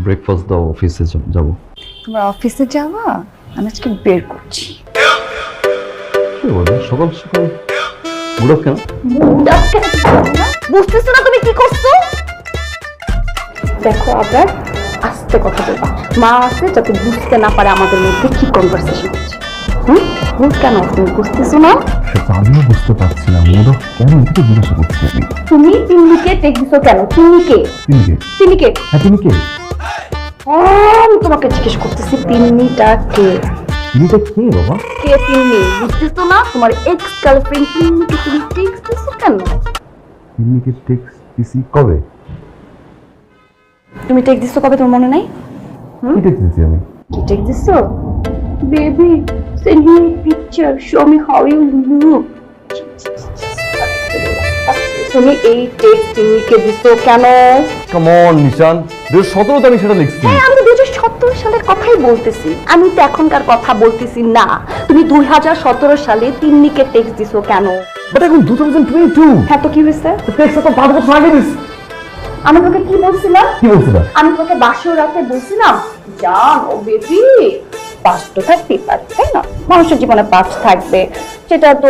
Breakfast দাও, অফিসে যাব। তোমার অফিসে যাওয়া আমি আজকে বের করছি। কি বলো সকাল সকাল মুড অফ কেন? বুঝতেছো না তুমি কি করছো? দেখো আবার আস্তে কথা বলবা, মা আছে যাতে বুঝতে না পারে আমাদের মধ্যে কি কনভারসেশন হচ্ছে। মুড কেন তুমি বুঝতেছো না? সেটা আমিও বুঝতে পারছি না, মুড অফ কেন এটা তো জিজ্ঞাসা করছি আমি। তুমি তিন্নিকে টেক দিছো কেন? তিন্নিকে তিন্নিকে হ্যাঁ তুমি কে? আমি তোমাকে জিজ্ঞেস করতেছি তিন্নিটা কে? তিন্নিটা কে বাবা? কে তিন্নি বুঝতেছো না? তোমার এক্স গার্লফ্রেন্ড তিন্নিকে তুমি টেক্সট দিছো কেন? তিন্নিকে টেক্সট দিছি কবে? তুমি টেক্সট দিছো কবে তোমার মনে নাই? কি টেক্সট দিছি আমি? কি টেক্সট দিছো? Baby send me a picture, show me how you look. তুমি এই টেক্সট তিন্নিকে দিছো কেন? কাম অন নিশান, 2017 তে আমি সেটা লিখছি। হ্যাঁ আমি 2017 সালের কথাই বলতেছি, আমি তো এখনকার কথা বলতেছি না। তুমি 2017 সালে তিন্নিকে টেক্সট দিছো কেন? বাট এখন 2022। হ্যাঁ তো কি হয়েছে? টেক্সট তো 5 বছর আগে দিছি। আমি তোকে কি বলছিলাম? কি বলছিলা? আমি তোকে বাসর রাতে বলছিলাম জান ও বেবি পাস্ট তো থাকতেই পারে, তাই না? মানুষের জীবনে পাস্ট থাকবে, সেটা তো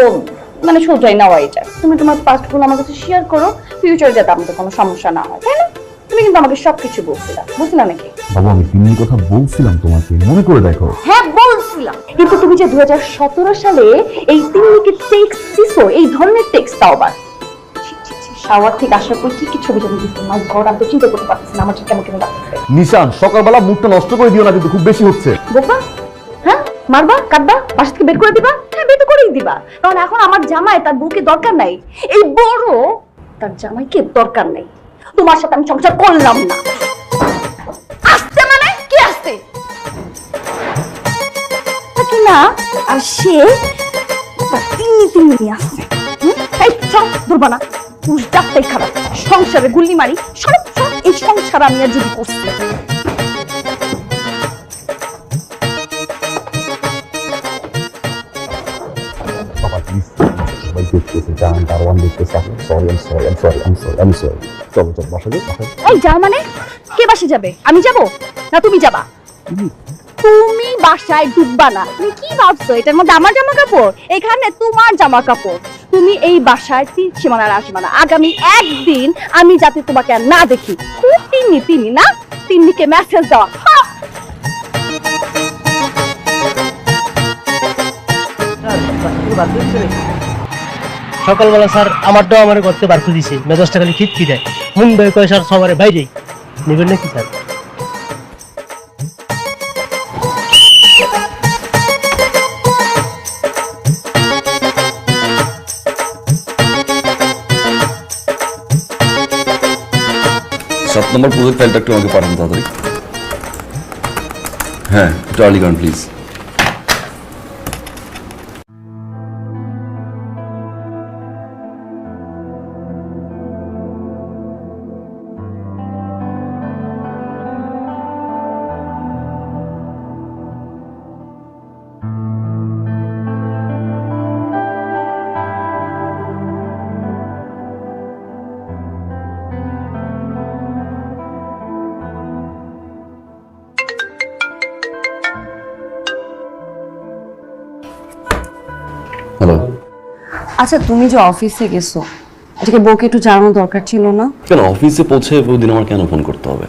মানে সোজাই নেওয়াই যায়। তুমি তোমার পাস্ট গুলো আমার কাছে শেয়ার করো, ফিউচারে যাতে আমাদের কোনো সমস্যা না হয়, তাই না? তুমি কিন্তু আমাকে সবকিছু বলছিলা, বুঝলা নাকি? বাবা আমি তিন্নির কথা বলছিলাম তোমাকে, মনে করে দেখো। হ্যাঁ বলছিলাম, কিন্তু তুমি যে 2017 সালে এই তিন্নিকে টেক্সট দিছো, এই ধরনের টেক্সট তাও আবার শাওয়ার থেকে আসার পর কি কি ছবি জমা দিচ্ছো? মাই গড, আমি তো চিন্তা করতে পারতেছি না, আমার ঠিক কেমন কেমন লাগছে। নিশান সকালবেলা মুডটা নষ্ট করে দিও না, কিন্তু খুব বেশি হচ্ছে। বোকা, হ্যাঁ মারবা কাটবা বাসা থেকে বের করে দিবা? হ্যাঁ বের তো করেই দিবা, কারণ এখন আমার জামাই তার বউকে দরকার নাই, এই বড় তার জামাইকে দরকার নাই। তোমার সাথে আমি সংসার করলাম না। আসতে মানে কি আসতে কি না, আর সে তিন্নি তিন্নি নিয়ে আসছে। এই চল ধরবা না, পুরুষটাই খারাপ, সংসারে গুল্লি মারি সব এই সংসার আমি আর যদি করছি। বাবা প্লিজ, সবাই দেখতেছে, জান দারওয়ান দেখতেছে। সরি। চলো বাসা যাই। এই যাও মানে? কে বাসে যাবে? আমি যাব না তুমি যাবা? তুমি বাসায় ঢুকবা না। তুমি কি ভাবছো এটার মধ্যে আমার জামা কাপড়? এখানে তোমার জামা কাপড়। তুমি এই বাসায় সীমানার আসবে না। আগামী একদিন আমি যাতে তোমাকে আর না দেখি। তিন্নি না, তিন্নিকে মেসেজ দেওয়া। সকালবেলা স্যার আমারটাও আমার করতে বার করে দিছে, মেজাজটা খালি খিটকি দেয়, মন ভয় করে স্যার সবার বাইরেই নেবেন নাকি স্যার? সাত নম্বর প্রজেক্ট ফাইলটা একটু আমাকে পাঠান তাড়াতাড়ি। হ্যাঁ একটু আর্লি করেন প্লিজ। হ্যালো। আচ্ছা তুমি যে অফিসে গেছো, আজকে বউকে একটু জানানো দরকার ছিল না? কেন অফিসে পৌঁছে প্রতিদিন আমার কেন ফোন করতে হবে?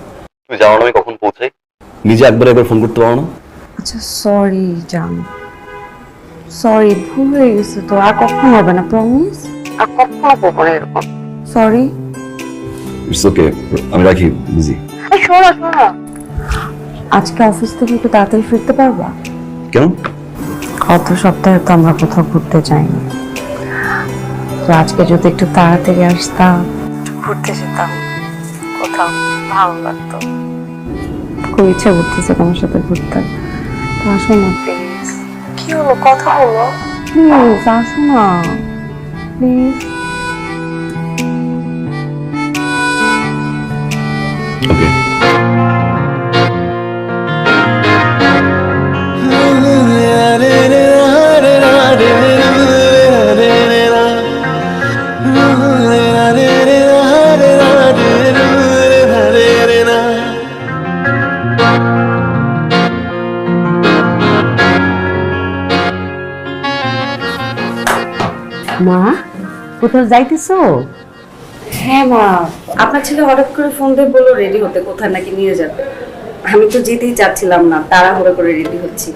তুমি জানো না আমি কখন পৌঁছাই? নিজে একবার ফোন করতে পারো না? আচ্ছা সরি জান, সরি ভুল হয়ে গেছে তো, আর কখনো হবে না, প্রমিস। আর কখনো বলবো না এরকম। সরি। ইটস ওকে, আমি রাখি, বিজি। শোনো আজকে অফিস থেকে একটু তাড়াতাড়ি ফিরতে পারবা? কেন? গত সপ্তাহে তো আমরা কোথাও ঘুরতে যাইনি, তো আজকে যদি একটু তাড়াতাড়ি আসতাম, একটু ঘুরতে যেতাম, কোথাও ভালো লাগতো। খুব ইচ্ছা করতেছে তোমার সাথে ঘুরতে, তো আসো না প্লিজ। কি হলো, কথা হলো, প্লিজ আসো না প্লিজ। ওকে। কোথাও যাইতেছো? হ্যাঁ মা, আপনার ছেলে হঠাৎ করে ফোন দিয়ে বললো রেডি হতে, কোথায় নাকি নিয়ে যাবে। আমি তো যেতেই চাচ্ছিলাম না, তাড়াহুড়ো করে রেডি হচ্ছি,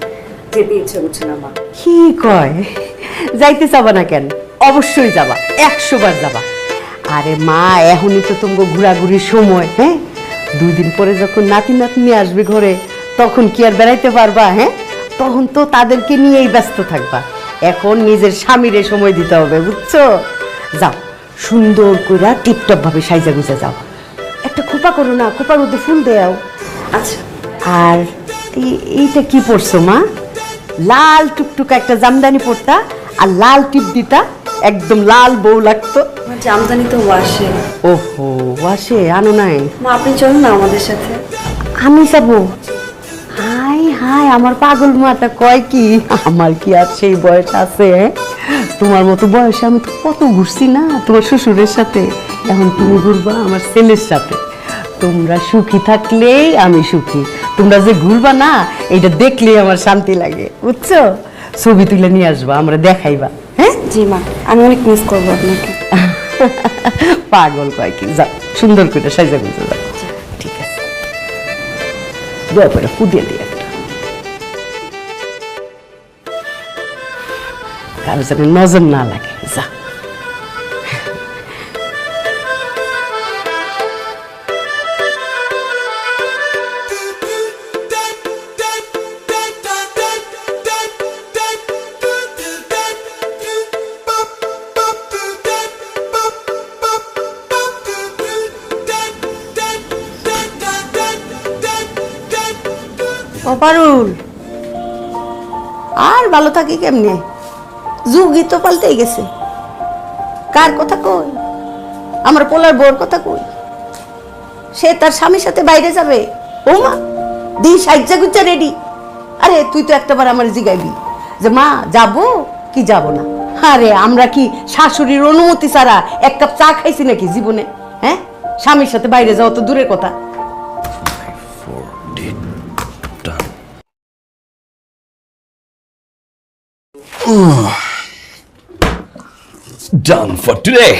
যেতে ইচ্ছে করছে না মা। কি কয়? যাইতে যাবা না কেন? অবশ্যই যাবা, 100 বার যাবা। আরে মা, এখনই তো তোমাকে ঘোরাঘুরির সময়। হ্যাঁ, 2 দিন পরে যখন নাতি নাতনি আসবে ঘরে, তখন কি আর বেড়াইতে পারবা? হ্যাঁ, তখন তো তাদেরকে নিয়েই ব্যস্ত থাকবা। এখন নিজের স্বামীরে সময় দিতে হবে, বুঝছো? যাও, সুন্দর করে টিপটপ ভাবে সাইজা গুজা যাও। একটা খোপা করো না, খোপার মধ্যে ফুল দেও। আচ্ছা। আর এইটা কি পরছো মা? লাল টুকটুক একটা জামদানি পরতা আর লাল টিপ দিতা, একদম লাল বউ লাগতো। আমার জামদানি তো ওয়াশে। ওহো, ওয়াশে আনো নাই? মা আপনি চলুন না আমাদের সাথে। আমি যাবো? হাই হাই, আমার পাগল মাটা কয় কি? আমার কি আর সেই বয়স আছে? তোমার মতো বয়সে আমি তো কত ঘুরছি না তোমার শ্বশুরের সাথে। এখন তুমি ঘুরবা আমার ছেলের সাথে। তোমরা সুখী থাকলেই আমি সুখী। তোমরা যে ঘুরবা না, এটা দেখলেই আমার শান্তি লাগে, বুঝছো? ছবি তুলে নিয়ে আসবা, আমরা দেখাইবা। হ্যাঁ জি মা, আমি অনেক মিস করবো আপনাকে। পাগল কয় কি? যাও, সুন্দর করে সাইজা গুজা যাও। ঠিক আছে, দয়া করে কুদিয়ে দিয়ে একটা, কারো যেন নজর না লাগে। যা। অপারুল, আর ভালো থাকি কেমনে? যুগই তো পাল্টেই গেছে। কার কথা কই? আমার পোলার বউর কথা কই? সে তার স্বামীর সাথে বাইরে যাবে। ও মা, দি সাইজা গুচ্ছা রেডি। আরে তুই তো একটাবার আমার জিগাইবি যে মা যাবো কি যাব না। আরে আমরা কি শাশুড়ির অনুমতি ছাড়া 1 কাপ চা খাইছি নাকি জীবনে? হ্যাঁ, স্বামীর সাথে বাইরে যাওয়া তো দূরের কথা। Done for today.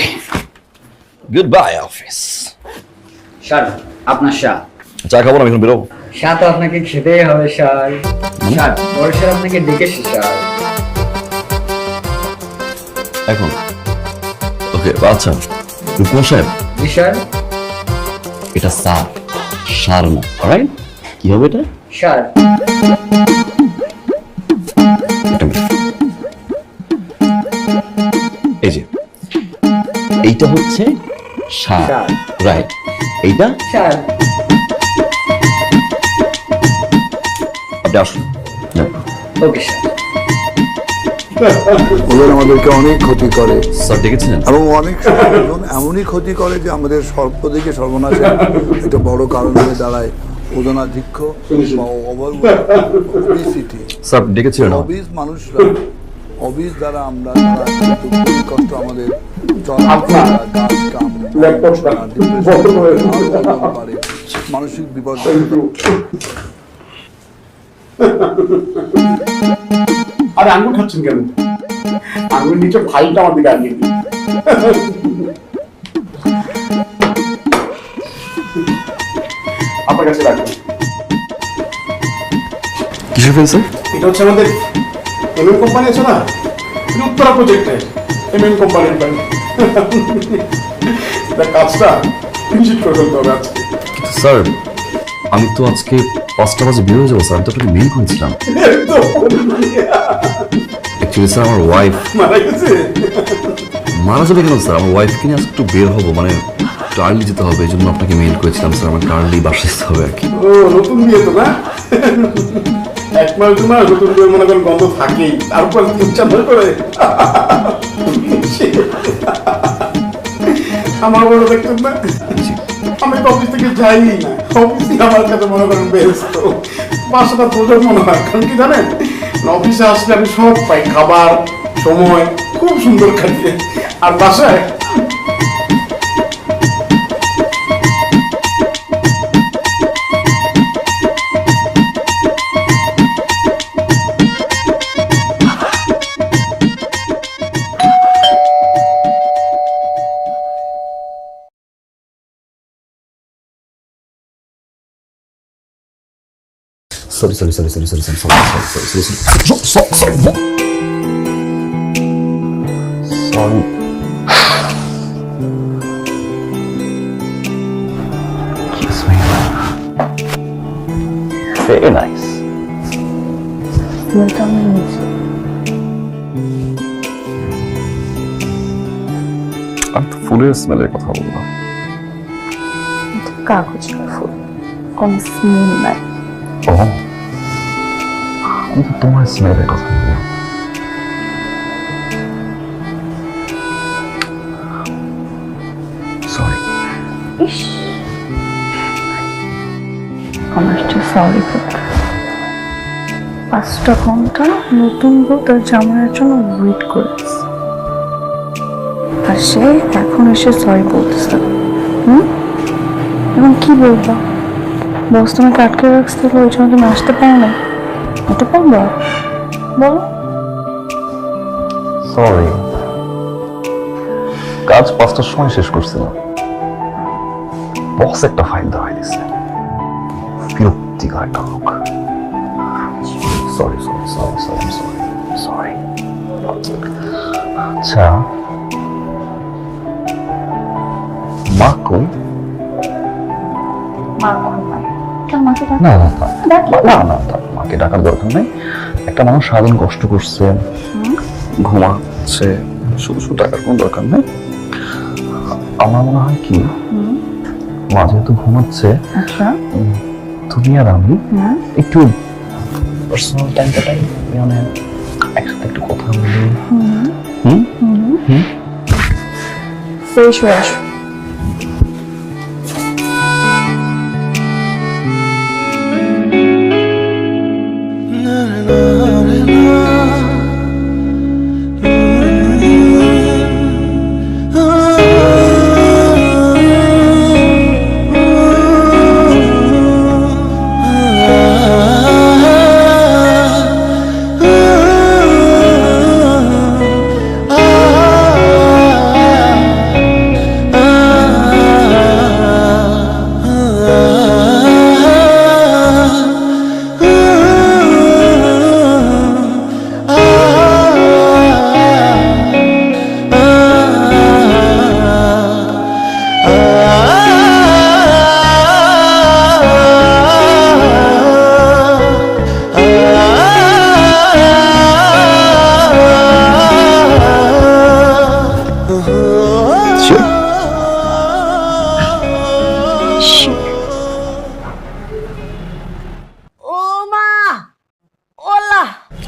Goodbye, office. Sir, আপনার স্যার। চা খাবো না, আমি এখন বেরোবো। স্যার তো আপনাকে খেতেই হবে স্যার। স্যার, বড় স্যার আপনাকে ডেকেছে স্যার। এখন ওকে, আচ্ছা রুকমান সাহেব, জি স্যার। এটা সার, সার না, রাইট? কি হবে এটা? স্যার। একটা মিনিট। এই যে এইটা হচ্ছে সার, সার। রাইট? এইটা স্যার। আপনি আসুন। Okay sir. ওজন আমাদেরকে অনেক ক্ষতি করে স্যার ডেকেছিলেন? এবং অনেক সময় ওজন এমনই ক্ষতি করে যে আমাদের সর্বদিকে সর্বনাশের একটা বড় কারণ হয়ে দাঁড়ায় ওজনাধিক্য বা ওবেসিটি। স্যার ডেকেছিলেন? অবিজ মানুষরা, অবিজ দ্বারা আমরা খুবই কষ্ট আমাদের চলাফেরা, কাজ কাম, পারে মানসিক বিপর্যয়। আরে আঙ্গুর খাচ্ছেন কেন? আঙ্গুর নিচে ফাইলটা আমার দিকে আনিয়ে দিন। আপনার কাছে রাখবেন। কিসের ফেল স্যার? এটা হচ্ছে আমাদের এমএন কোম্পানি আছে না, উত্তরা প্রজেক্টের এমএন কোম্পানির ফাইল। কাজটা ফিনিশ করে ফেলতে হবে আজকে। কিন্তু স্যার আমি তো আজকে 5টা বাজে বের হয়ে যাবো স্যার। আমি তো আপনাকে মেইল করেছিলাম। অ্যাকচুয়ালি স্যার আমার ওয়াইফ মারা গেছে। মারা যাবে কেন স্যার? আমার ওয়াইফকে নিয়ে আজকে একটু বের হবো, মানে একটু আর্লি যেতে হবে, এই জন্য আপনাকে মেইল করেছিলাম স্যার। আমাকে আর্লি বাসায় যেতে হবে আর কি। ও নতুন বিয়ে তো না? 1 মাস 2 মাস নতুন বিয়ে মনে করেন গন্ধ থাকেই, তারপর 3-4 মাস করে আমার বড় দেখতেন না, আমি তো অফিস থেকে যাই না, অফিসই আমার কাছে মনে করেন ব্যস্ত। বাসাটা প্রয়োজন মনে হয়, কারণ কি জানেন, অফিসে আসলে আমি সব পাই, খাবার, সময়, খুব সুন্দর খাইয়ে। আর বাসায় Sorry. Kiss me. Very nice. আমি তো ফুলের স্মেলের কথা বললাম। কাগজের ফুল, কোন স্মেল নাই। ও, আমি তো তোমার স্মেলের কথা বললাম। সরি। ইস, আমার একটু সরি করতে। 5টা ঘন্টা নতুন বউ তার জামাইয়ের জন্য ওয়েট করেছে, আর সে এখন এসে সরি বলতেছে। এবং কি বলবো, বস তোমাকে আটকে রাখছিল, ওই জন্য তুমি আসতে পারো না। এটা পারবো বলো? সরি, কাজ 5টার সময় শেষ করছিলাম, বস একটা ফাইল দেওয়াই দিচ্ছে, বিরক্তিকর একটা লোক। সরি। আচ্ছা, মা কই? না, মাকে ডাকার দরকার নেই। একটা মানুষ সারাদিন কষ্ট করছে, ঘুমাচ্ছে, শুধু টাকার কোনো দরকার নেই। আমার মনে হয় কি, মা যেহেতু ঘুমাচ্ছে, তুমি আর আমি একটু পার্সোনাল টাইম কাটাই, মানে একসাথে একটু কথা বলি। ফ্রেশ হয়ে আসো।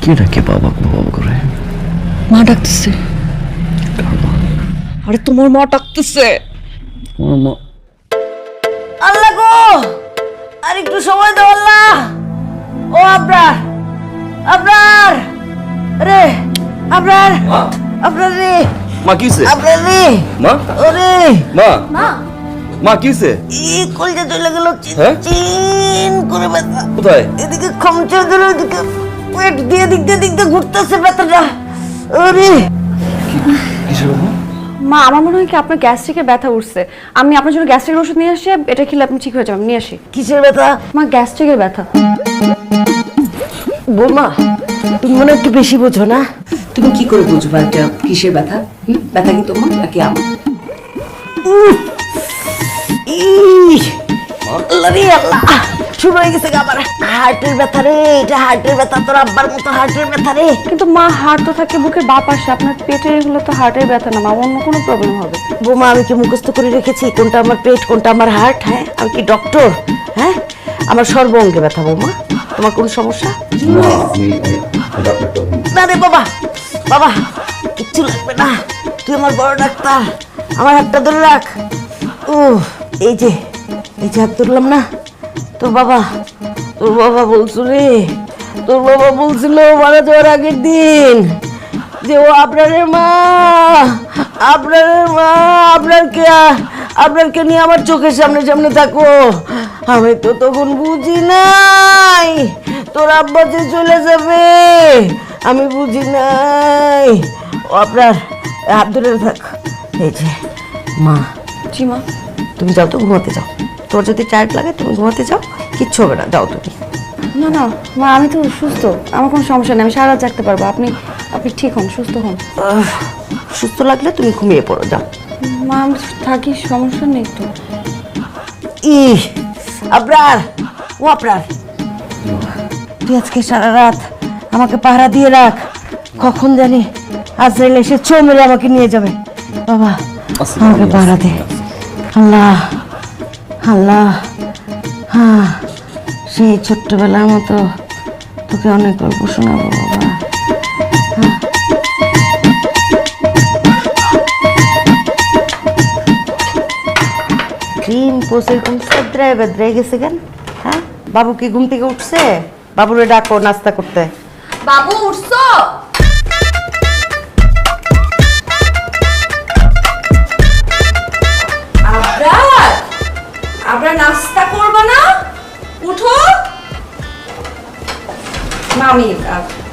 কি ডাকে বাবা করে? মা ডাকতেছে। আরে তোমার মা ডাকতেছে। আল্লাহ গো, আর একটু সময় দাও আল্লাহ। ও আবরার রে, আবরার রে। মা কিছে? আবরার রে। মা, ওরে মা কিছে? এই কলজা চলে গেল, হ্যাঁ? চিন করে ব্যথা। কোথায়? এদিকে খমচা ধরে, ওদিকে পেট দিয়ে দিক দিয়ে ঘুরতেছে ব্যথাটা। ওরে কিসের বাবা? মা, আমার মনে হয় কি আপনার গ্যাস্ট্রিকের ব্যথা উঠছে। আমি আপনার জন্য গ্যাস্ট্রিকের ওষুধ নিয়ে আসি, এটা খেলে আপনি ঠিক হয়ে যাবেন। নিয়ে আসি। কিসের ব্যথা? মা, গ্যাস্ট্রিকের ব্যথা। বৌমা, তুমি মনে একটু বেশি বোঝো না। তুমি কি করে বুঝবা এটা কিসের ব্যথা? ব্যথা কি তোমার নাকি আমার? আল্লাহ রে আল্লাহ, শুরু হয়ে গেছে আবার হার্টের ব্যথা রে। এটা হার্টের ব্যথা, তোর আব্বার মতো হার্টের ব্যথা রে। কিন্তু মা, হার্ট তো থাকে বুকের বাঁ পাশে, আপনার পেটের এগুলো তো হার্টের ব্যথা না মা, অন্য কোনো প্রবলেম হবে। বৌমা, আমি কি মুখস্থ করে রেখেছি কোনটা আমার পেট কোনটা আমার হার্ট? হ্যাঁ, আমি কি ডক্টর? হ্যাঁ, আমার সর্বঙ্গে ব্যথা। বৌমা, তোমার কোনো সমস্যা? না রে বাবা, কিচ্ছু লাগবে না। তুই আমার বড় ডাক্তার, আমার হাতটা ধরে রাখ। এই যে হাত ধরলাম না, তোর বাবা বলছিল মারা যাওয়ার আগের দিন যে ও আবরারের মা আবরারকে নিয়ে আমার চোখের সামনে থাকো। আমি তো তখন বুঝি নাই তোর আব্বা যে চলে যাবে, আমি বুঝি নাই। ও আবরার, হাত ধরে থাক। এই যে মা। জি মা। তুমি যাও তো, ঘুমাতে যাও। তোর যদি টায়ার্ড লাগে তুমি ঘুমাতে যাও, কিচ্ছু হবে না, যাও তুমি। না না মা, আমি তো সুস্থ, আমার কোনো সমস্যা নেই, আমি সারা রাত জাগতে পারবো। আপনি আপনি ঠিক হন, সুস্থ হন। সুস্থ লাগলে তুমি ঘুমিয়ে পড়ো, যাও। মা আমি থাকি, সমস্যা নেই তো। আবরার, ও আবরার, তুই আজকে সারা রাত আমাকে পাহারা দিয়ে রাখ, কখন জানি আজরাইল এসে ছো মেরে আমাকে নিয়ে যাবে। বাবা আমাকে পাহারা দে। আল্লাহ আল্লাহ, হ্যাঁ সেই ছোট্টবেলার মতো তোকে অনেক গল্প শোনাবো বাবা। ডিম পোষে ঘুম সেদ্রায় বেদ্রায় গেছে কেন? হ্যাঁ, বাবু কি ঘুম থেকে উঠছে? বাবুরে ডাকো নাস্তা করতে। বাবু উঠছো? আবরার, আবরার নাস্তা করবে না? উঠো। মামি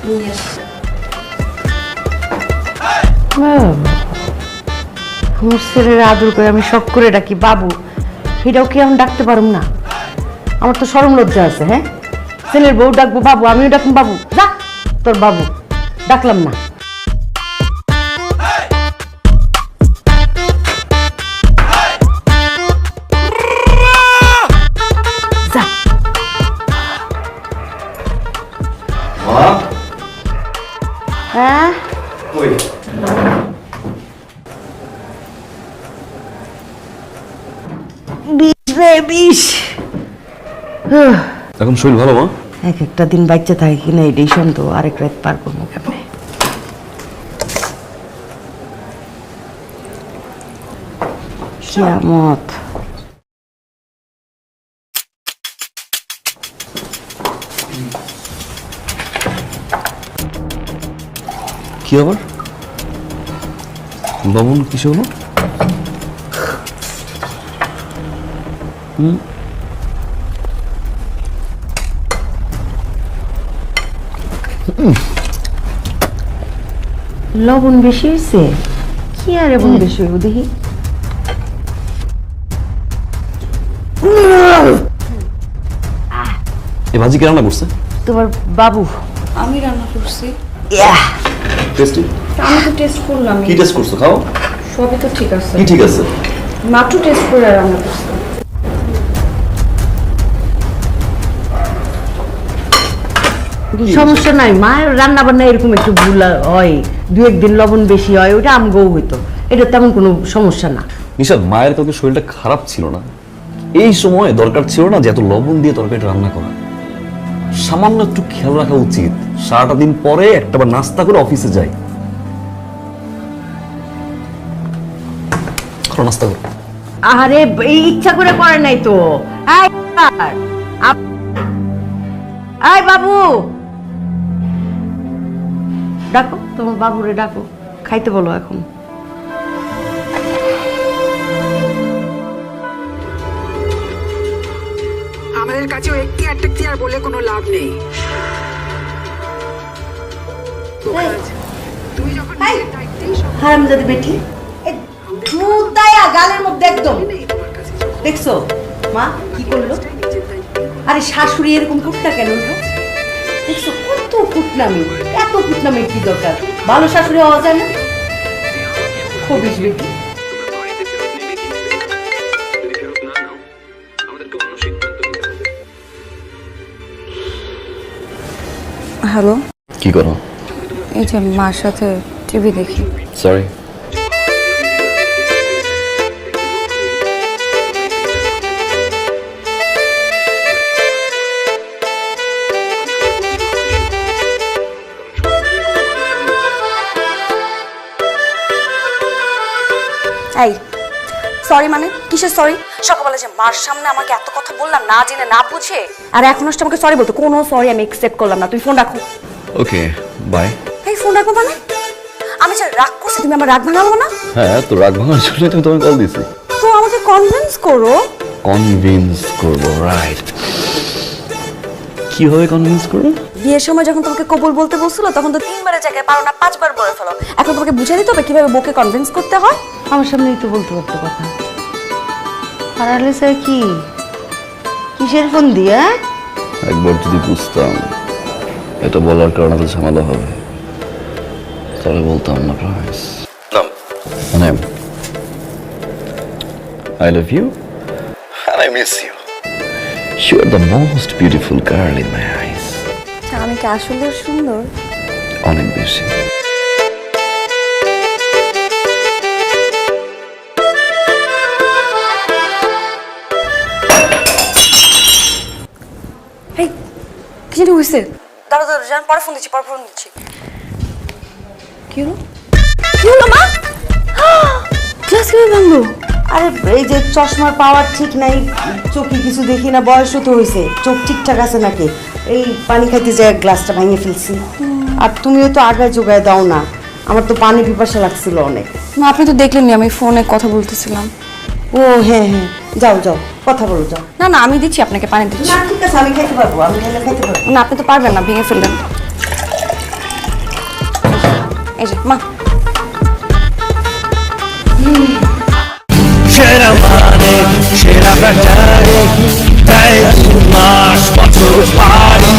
নিয়ে এসছি। আমার ছেলের আদর করে আমি শখ করে ডাকি বাবু, এটাও কি আমি ডাকতে পারুম না? আমার তো শরম লজ্জা আছে। হ্যাঁ, ছেলের বউ ডাকবো বাবু, আমিও ডাকবো বাবু। যা তোর বাবু, ডাকলাম না। যা। হ্যাঁ বিষ। এখন শরীর ভালো মা? এক একটা দিন বাচ্চা থাকে কিনা এটাই সন্দেহ, আরেক রাত পার করবো কেমনে? কিয়ামত। কি আবার লবণ কিসে হলো? লবণ বেশি হয়েছে? কি আর লবণ বেশি হইব দেখি। এই ভাজি কে রান্না করছে? তোমার বাবু। আমি রান্না করছি। টেস্টি? আমি তো টেস্ট করলাম, কি টেস্ট করছো? খাও। সবই তো ঠিক আছে, কি ঠিক আছে? মাত্র টেস্ট করে রান্না করছি। সমস্যা নাই, মায়ের রান্না বান্না এরকম একটু ভুল হয়, দু একদিন লবণ বেশি হয়, ওটা আমগোও হইতো, এটা তেমন কোনো সমস্যা না। নিশাদ, মায়ের কাউকে শরীরটা খারাপ ছিল না, এই সময় দরকার ছিল না যে এত লবণ দিয়ে তরকারিটা রান্না করা। সামান্য একটু খেয়াল রাখা উচিত। সারাটা দিন পরে একটাবার নাস্তা করে অফিসে যাই। নাস্তা করো। আরে এই ইচ্ছা করে করে নাই তো। আয় বাবু, ডাকো তোমার বাবুরে, ডাকো, খাইতে বলো এখন। আমাদের কাছেও এখতিয়ার বলে কোনো লাভ নেই। তুমি যখন নিজের দায়িত্বেই সব হারামজাদি বেটি, দুধ দায়া গালের মধ্যে একদম। দেখছো মা কি করলো? আরে শাশুড়ি এরকম কুটনা কেন? দেখছো কত কুটনামি, এত কুটনামির কি দরকার? ভালো শাশুড়ি হওয়া যায় না? খবিস বেটি। হ্যালো, কি করো? এই যে মার সাথে টিভি দেখি। সরি। এই সরি মানে কিসের সরি? সকালবেলা যে মার সামনে আমাকে এত কথা বললাম না জেনে না বুঝে, আর এখন আসছে আমাকে সরি বলতো। কোনো সরি আমি একসেপ্ট করলাম না। তুমি ফোন রাখো। ওকে, বাই। এই ফোন রাখবো মানে? আমি যে রাগ করছি, তুমি আমার রাগ ভাঙাবো না? হ্যাঁ, তো রাগ ভাঙার জন্য তুমি তোমাকে কল দিছি। তো আমাকে কনভিন্স করো। কনভিন্স করবো? রাইট। কিভাবে কনভিন্স করবো? বিয়ের সময় যখন তোমাকে কবুল বলতে বলছিল, তখন তো 3 বারের জায়গায় পারো না 5 বার বলে ফেলো। এখন তোমাকে বুঝিয়ে দিতে হবে কিভাবে বউকে কনভিন্স করতে হয়। আমার সামনেই তো বলতে পারতো কথা। হারালে স্যার কি কিসের ফোন দিয়ে? একবার যদি বুঝতাম এটা বলার কারণে তো ঝামেলা হবে, তাহলে বলতাম না। প্রমিস না, মানে I love you and I miss you. You are the most beautiful girl in my eyes. আমি কি আসলে সুন্দর? অনেক বেশি। এই কি জানি হয়েছে? দাঁড়া দাঁড়া জান, পরে ফোন দিচ্ছি, কি হলো? কি হলো মা? গ্লাস কিভাবে ভাঙলো? আরে এই যে চশমার পাওয়ার ঠিক নাই, চোখে কিছু দেখি না, বয়সও তো হয়েছে, চোখ ঠিকঠাক আছে নাকি, এই পানি খাইতে যায় গ্লাসটা ভেঙে ফেলছি। আর তুমিও তো আগায় যোগায় দাও না, আমার তো পানি পিপাসা লাগছিল অনেক। না আপনি তো দেখলেননি আমি ফোনে কথা বলতেছিলাম। ও হ্যাঁ হ্যাঁ, যাও যাও কথা বলো যাও। না না আমি দিচ্ছি, আপনাকে পানি দিচ্ছি। না ঠিক আছে, আমি খাইতে পারবো, আমি খাইতে পারবো। না আপনি তো পারবেন না, ভেঙে ফেললেন। এই যে মা, সেরা মানে সেরা বাজারে তাই 2 মাস বছর পারি,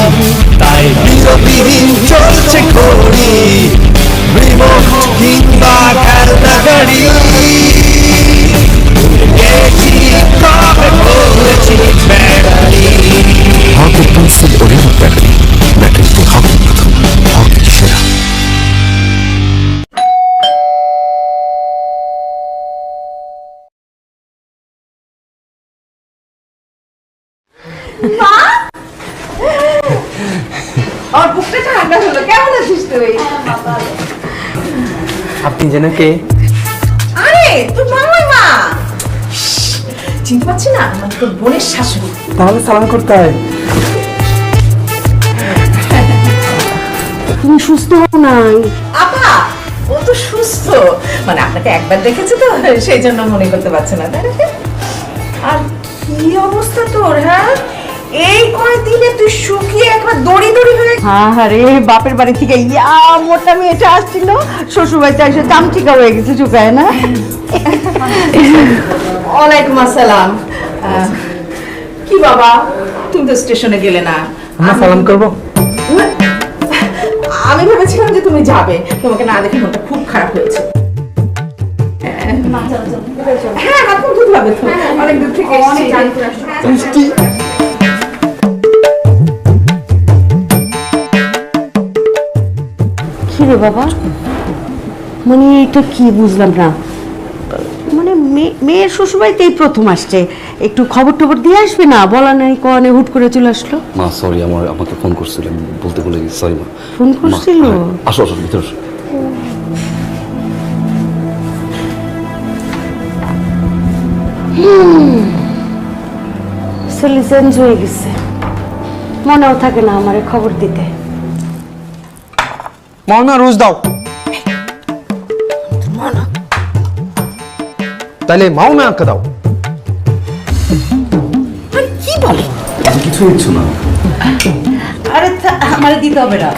তাই বিরতিহীন চলছে ঘড়ি, রিমোট কিংবা খেলনা গাড়ি। গেছি কবে বলেছি ব্যাটারি, হকি পেন্সিল ও রিমোট ব্যাটারি, ব্যাটারিতে হকি প্রথম, হকি সেরা। আমার বুকটা ঠান্ডা হলো, কেমন আছিস তুই? আপনি যেন কে? আরে তুই মামার মা, চিনতে পারছি না, আমার তোর বোনের শাশুড়ি। তাহলে সালাম করতে হয়। তুমি সুস্থ হও নাই? আপা ও তো সুস্থ, মানে আপনাকে একবার দেখেছে তো সেই জন্য মনে করতে পারছে না। আর কি অবস্থা তোর? হ্যাঁ এই কয়েকদিনে তুই শুকিয়ে একবার দড়ি দড়ি হয়ে। হ্যাঁ রে, বাপের বাড়ি থেকে ইয়া মোটা মেয়েটা আসছিল, শ্বশুর বাড়িতে এসে চামচিকা হয়ে গেছে শুকায় না। ওয়ালাইকুম আসসালাম। কি বাবা তুমি তো স্টেশনে গেলে না? আমরা সালাম করবো। আমি ভেবেছিলাম যে তুমি যাবে, তোমাকে না দেখে মনটা খুব খারাপ হয়েছে। হ্যাঁ হাত মুখ ধুতে হবে তো, অনেক দূর থেকে এসেছি। কি রে বাবা, মানে এটা কি বুঝলাম না, মানে মেয়ের শ্বশুরবাড়িতেই প্রথম আসছে, একটু খবর টবর দিয়ে আসবে না? বলা নাই কনে হুট করে চলে আসলো। মা সরি, আমাকে ফোন করছিলেন, বলতে বলে গেছি, সরি মা। ফোন করছিল? আসো আসো ভিতরে আসো। ছেলে চেঞ্জ হয়ে গেছে, মনেও থাকে না আমারে খবর দিতে। মাওনা রোজ দাও, তাহলে মাওনা আঁকা দাও। কি বলে? কিছু ইচ্ছু না। আরে আমারে দিতে হবে না,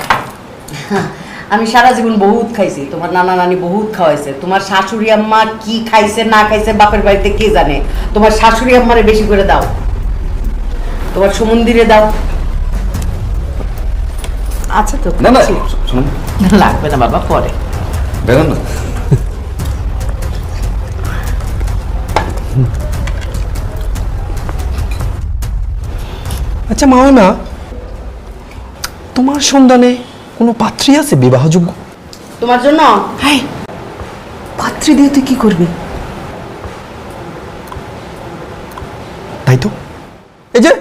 আমি সারা জীবন বহুত খাইছি, তোমার নানা নানি বহুত খাওয়াইছে, তোমার শাশুড়ি আম্মা কি খাইছে না খাইছে বাপের বাড়িতে কে জানে। তোমার শাশুড়ি আম্মারে বেশি করে দাও, তোমার সমন্দিরে দাও। আচ্ছা তো না না শোনো, লাগবে না বাবা, পরে দেখেন না। আচ্ছা মাওনা, তোমার সন্ধানে কোনো পাত্রী আছে বিবাহযোগ্য? তোমার জন্য? হ্যাঁ, পাত্রী দিয়ে তুই কি করবি? তাই তো, এই যে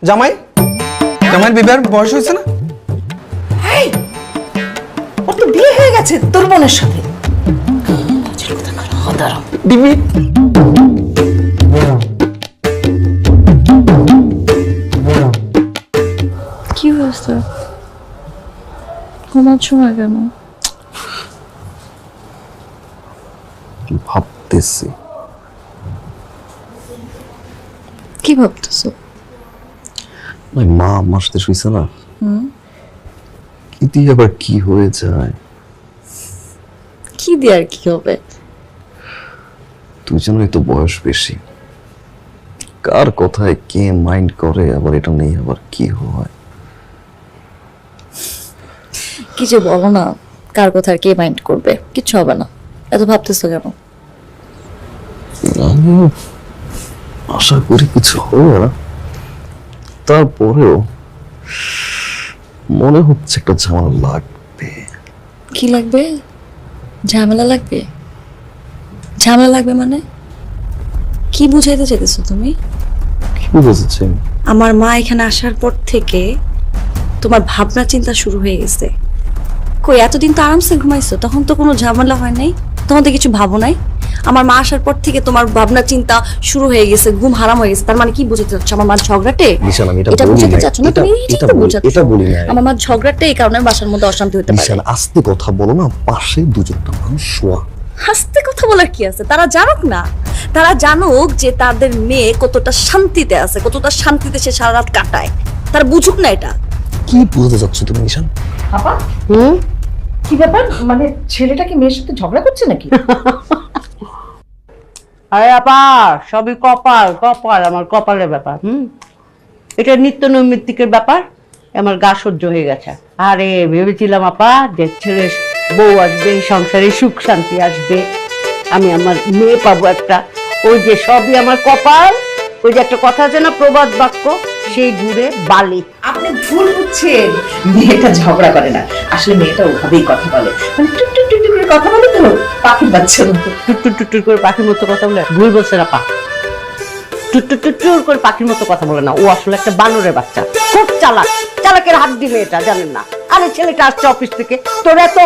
জামাইয়ের বিবাহের বয়স হয়েছে না? ওর তো বিয়ে হয়ে গেছে তোর বোনের সাথে। দিবি? কি হয়েছে? ঘুমাচ্ছ না কেন? ভাবতেছি। কি ভাবতেছো? মা আমার সাথে শুইছে না, কি দিয়ে আবার কি হয়ে যায়। কি দিয়ে আর কি হবে? দুজনেরই তো বয়স বেশি, কার কথায় কে মাইন্ড করে, আবার এটা নেই আবার কি হয়। কি যে বলো না, কার কথা আর কে মাইন্ড করবে, কিচ্ছু হবে না, এত ভাবতেছো কেন? আমি আশা করি কিছু হবে না, তারপরেও মনে হচ্ছে একটা ঝামেলা লাগবে। কি লাগবে? ঝামেলা লাগবে? ঝামেলা লাগবে মানে কি বুঝাইতে চাইতেছো তুমি? কি বুঝেছি? আমার মা এখানে আসার পর থেকে তোমার ভাবনা চিন্তা শুরু হয়ে গেছে। কই এতদিন তো আরামসে ঘুমাইছো, তখন তো কোনো ঝামেলা হয় নাই, তখন তো কিছু ভাবো নাই। আমার মা আসার পর থেকে তোমার ভাবনা চিন্তা শুরু হয়ে গেছে, ঘুম হারাম হয়ে গেছে। তার মানে কি বুঝাতে চাচ্ছ? আমার মা ঝগড়াটে? নিশান, আমি এটা বলি বুঝাতে নাই। চাচ্ছ না তুমি? এটা তো বলি, বুঝাচ্ছ। এটা বলি না। আমার মা ঝগড়াটে, এই কারণে বাসার মধ্যে অশান্তি হতে পারে। নিশান, আস্তে কথা বলো না, পাশে দুজনটা মানুষ শোয়া। হাসতে কথা বলার কি আছে? তারা জানুক না, তারা জানুক যে তাদের মেয়ে কতটা শান্তিতে আছে, কতটা শান্তিতে সে সারা রাত কাটায়, তারা বুঝুক না এটা। কি বুঝতে চাচ্ছ তুমি নিশান? আপা, কি ব্যাপার? মানে ছেলেটা কি মেয়ের সাথে ঝগড়া করছে নাকি? আরে আপা, সবই কপাল কপাল, আমার কপালের ব্যাপার। এটা নিত্য নৈমিত্তিকের ব্যাপার, আমার গা সহ্য হয়ে গেছে। আরে ভেবেছিলাম আপা যে ছেলের বউ আসবে, সংসারে সুখ শান্তি আসবে, আমি আমার মেয়ে পাবো একটা। ওই যে সবই আমার কপাল। ওই যে একটা কথা আছে না, প্রবাদ বাক্য, সেই ঘুরে বালি। আপনি ভুল বুঝছেন, মেয়েটা ঝগড়া করে না, আসলে মেয়েটা ওভাবেই কথা বলে, মানে টুক টুক টুক টুক করে কথা বলে তো, পাখির বাচ্চার মতো। টুট্টুর টুট্টুর করে পাখির মতো কথা বলে? ভুল বলছে না পা, টুট্টুর টুট্টুর করে পাখির মতো কথা বলে না, ও আসলে একটা বানরের বাচ্চা, খুব চালাক। চালাকের হাত দিবে এটা, জানেন না? আরে ছেলেটা আসছে অফিস থেকে, তোর এত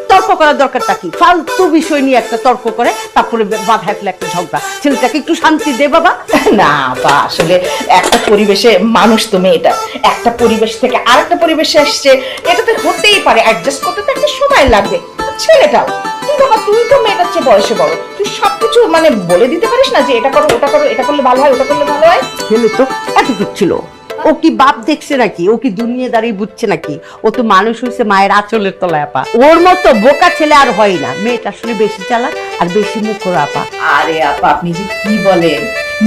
তর্ক করার দরকারটা কি? ফালতু বিষয় নিয়ে একটা তর্ক করে, তারপরে বাধায় ফেলে একটা ঝগড়া। ছেলেটাকে একটু শান্তি দে বাবা। না বা আসলে একটা পরিবেশে, মানুষ তো মেয়েটা একটা পরিবেশ থেকে আরেকটা পরিবেশে আসছে, এটা তো হতেই পারে, অ্যাডজাস্ট করতে তো একটা সময় লাগবে। ছেলেটাও, তুই বাবা, তুই তো মেয়েটার চেয়ে বয়সে বড়, তুই সবকিছু মানে বলে দিতে পারিস না যে এটা করো ওটা করো, এটা করলে ভালো হয় ওটা করলে ভালো হয়। ছেলে তো এতটুক ছিল, ও কি বাপ দেখছে নাকি? ও কি দুনিয়াদারি বুঝছে নাকি? ও তো মানুষ হয়েছে মায়ের আঁচলের তলায় আপা। ওর মতো বোকা ছেলে আর হয় না। মেয়েটা আসলে বেশি চালাক আর বেশি মুখর আপা। আরে আপা, আপনি যে কি বলেন,